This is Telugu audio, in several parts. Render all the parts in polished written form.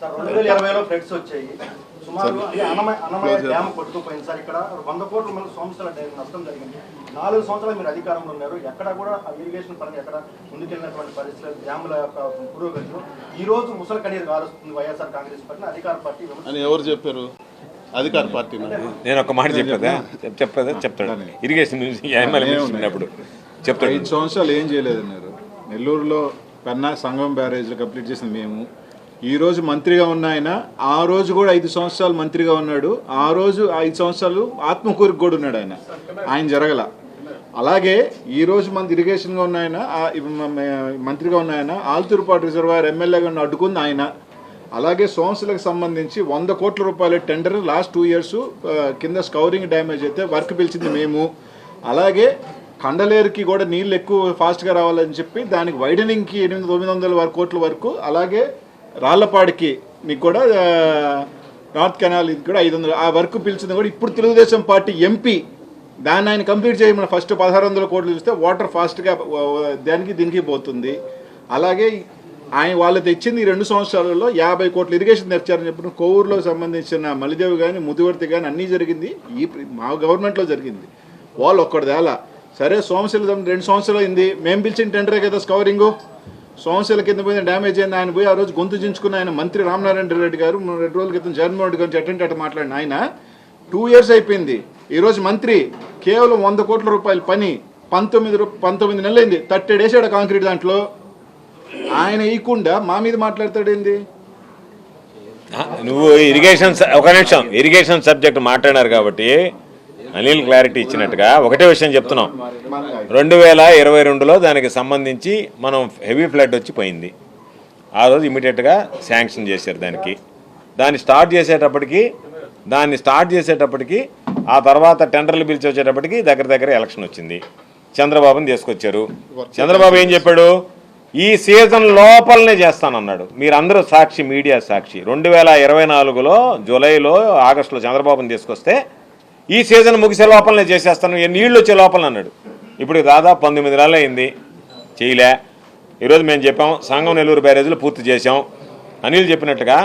2020లో ఫ్లడ్స్ వచ్చాయి. సుమారు అన్నమయ్య డ్యామ్ కొట్టుకుపోయింది సార్. ఇక్కడ 100 కోట్ల మంది సంవత్సరాల నష్టం జరిగింది. 4 సంవత్సరాలు మీరు అధికారంలో ఉన్నారు. ఎక్కడ కూడా ఇరిగేషన్ పరంగా ఎక్కడ ముందుకెళ్ళినటువంటి పరిస్థితులు, డ్యాముల యొక్క పురోగతిలో ఈ రోజు ముసలి కన్నీరు కారుస్తుంది వైఎస్ఆర్ కాంగ్రెస్ పార్టీ, అధికార పార్టీ అని ఎవరు చెప్పారు? అధికార పార్టీ. నేను ఒక మాట చెప్తాడు ఇరిగేషన్ ఉన్నప్పుడు చెప్తాడు. 5 సంవత్సరాలు ఏం చేయలేదన్నారు. నెల్లూరులో పెన్నా సంగం బ్యారేజ్లో కంప్లీట్ చేసిన మేము. ఈ రోజు మంత్రిగా ఉన్న ఆయన ఆ రోజు కూడా 5 సంవత్సరాలు మంత్రిగా ఉన్నాడు. ఆ రోజు 5 సంవత్సరాలు ఆత్మకూరికి కూడా ఉన్నాడు ఆయన జరగల. అలాగే ఈ రోజు మన ఇరిగేషన్గా ఉన్న ఆయన, మంత్రిగా ఉన్న ఆయన, ఆల్తూరుపాటు రిజర్వాయర్ ఎమ్మెల్యేగా ఉన్న అడ్డుకుంది ఆయన. అలాగే సోమశిలకు సంబంధించి 100 కోట్ల రూపాయల టెండర్ లాస్ట్ 2 ఇయర్స్ కింద స్కౌరింగ్ డ్యామేజ్ అయితే వర్క్ పిలిచింది మేము. అలాగే కండలేరుకి కూడా నీళ్ళు ఎక్కువ ఫాస్ట్గా రావాలని చెప్పి దానికి వైడనింగ్కి 800-900 కోట్ల వరకు, అలాగే రాళ్లపాడికి మీకు కూడా నార్త్ కెనాల్ ఇది కూడా 500 ఆ వర్క్ పిలిచింది కూడా ఇప్పుడు తెలుగుదేశం పార్టీ ఎంపీ. దాన్ని ఆయన కంప్లీట్ చేయమని ఫస్ట్ 1600 కోట్లు చూస్తే వాటర్ ఫాస్ట్గా దీనికి పోతుంది. అలాగే ఆయన వాళ్ళు తెచ్చింది ఈ 2 సంవత్సరాలలో 50 కోట్ల ఇరిగేషన్ తెచ్చారని చెప్పిన కోవూరులో సంబంధించిన మలిదేవి కానీ ముదివర్తి కానీ అన్నీ జరిగింది మా గవర్నమెంట్లో జరిగింది. వాళ్ళు ఒక్కడిదేలా సరే. సోమశిల 2 సంవత్సరాలు అయింది, మేము పిలిచిన టెండరే కదా స్కవరింగు. సోమశిల కింద పోయిన డ్యామేజ్ అయింది. ఆయన పోయి ఆ రోజు గొంతు చించుకున్న ఆయన మంత్రి రామనారాయణ రెడ్డి గారు 2 రోజుల క్రితం జగన్మోహన్ రెడ్డి గారు అటెంట్ మాట్లాడిన ఆయన 2 ఇయర్స్ అయిపోయింది. ఈరోజు మంత్రి కేవలం 100 కోట్ల రూపాయల పని 19 నెలలైంది, 30 వేసాడు కాంక్రీట్. దాంట్లో ఆయన ఇయకుండా మా మీద మాట్లాడతాడేంది? నువ్వు ఇరిగేషన్ సబ్జెక్ట్ మాట్లాడారు కాబట్టి అనిల్ క్లారిటీ ఇచ్చినట్టుగా ఒకటే విషయం చెప్తున్నాం. 2022లో దానికి సంబంధించి మనం హెవీ ఫ్లడ్ వచ్చి పోయింది. ఆ రోజు ఇమీడియట్గా శాంక్షన్ చేశారు దాన్ని స్టార్ట్ చేసేటప్పటికి ఆ తర్వాత టెండర్లు పిలిచి వచ్చేటప్పటికి దగ్గర ఎలక్షన్ వచ్చింది. చంద్రబాబుని తీసుకొచ్చారు. చంద్రబాబు ఏం చెప్పాడు? ఈ సీజన్ లోపలనే చేస్తానన్నాడు. మీరందరూ సాక్షి, మీడియా సాక్షి. 2024లో జూలైలో ఆగస్టులో చంద్రబాబుని తీసుకొస్తే ఈ సీజన్ ముగిసే లోపలనే చేసేస్తాను, నీళ్ళు వచ్చే లోపల అన్నాడు. ఇప్పుడు దాదాపు 19 నెలలు అయింది, చేయలే. ఈరోజు మేము చెప్పాం సంగం నెల్లూరు బ్యారేజీలు పూర్తి చేసాం. అనిల్ చెప్పినట్టుగా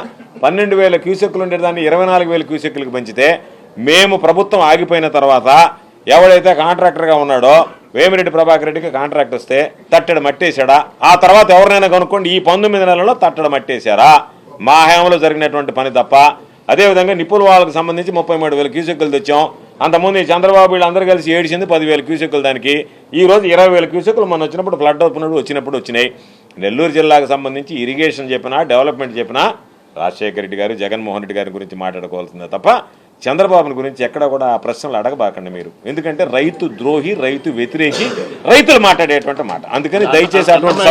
12,000 క్యూసెక్కులు ఉండేదాన్ని 24,000 క్యూసెక్కులకు పెంచితే మేము ప్రభుత్వం ఆగిపోయిన తర్వాత ఎవడైతే కాంట్రాక్టర్గా ఉన్నాడో వేమిరెడ్డి ప్రభాకర్ రెడ్డికి కాంట్రాక్ట్ వస్తే తట్టెడు మట్టేశాడా? ఆ తర్వాత ఎవరినైనా కనుక్కోండి, ఈ 19 నెలల్లో తట్టెడు మట్టేశారా? మా హయాంలో జరిగినటువంటి పని తప్ప. అదేవిధంగా నిపుల్ వాళ్ళకి సంబంధించి 33,000 క్యూసెక్కులు తెచ్చాం. అంతకుముందు చంద్రబాబు వీళ్ళు అందరూ కలిసి ఏడిచింది 10,000 క్యూసెక్కులు. దానికి ఈరోజు 20,000 క్యూసెక్కులు మనం వచ్చినప్పుడు ఫ్లడ్ వచ్చినప్పుడు వచ్చినాయి. నెల్లూరు జిల్లాకు సంబంధించి ఇరిగేషన్ చెప్పినా, డెవలప్మెంట్ చెప్పినా రాజశేఖర రెడ్డి గారు, జగన్మోహన్ రెడ్డి గారి గురించి మాట్లాడుకోవాల్సిందే తప్ప చంద్రబాబుని గురించి ఎక్కడ కూడా ఆ ప్రశ్నలు అడగబాకండి మీరు. ఎందుకంటే రైతు ద్రోహి, రైతు వ్యతిరేకి రైతులు మాట్లాడేటువంటి మాట. అందుకని దయచేసి అటువంటి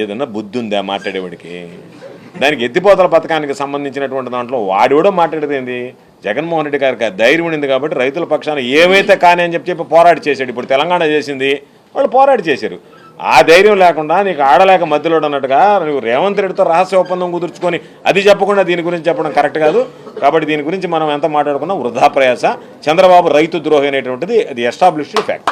ఏదన్నా బుద్ధి ఉందా మాట్లాడేవాడికి? దానికి ఎత్తిపోతల పథకానికి సంబంధించినటువంటి దాంట్లో వాడు కూడా మాట్లాడేది ఏంది? జగన్మోహన్ రెడ్డి గారికి ధైర్యం ఉంది కాబట్టి రైతుల పక్షాన ఏమైతే కానీ అని చెప్పి పోరాడి చేశాడు. ఇప్పుడు తెలంగాణ చేసింది, వాళ్ళు పోరాడి చేశారు. ఆ ధైర్యం లేకుండా నీకు ఆడలేక మధ్యలో ఉన్నట్టుగా నువ్వు రేవంత్ రెడ్డితో రహస్య ఒప్పందం కుదుర్చుకొని అది చెప్పకుండా దీని గురించి చెప్పడం కరెక్ట్ కాదు. కాబట్టి దీని గురించి మనం ఎంత మాట్లాడుకున్నా వృధా ప్రయాస. చంద్రబాబు రైతు ద్రోహి అనేటువంటిది అది ఎస్టాబ్లిష్డ్ ఫ్యాక్ట్.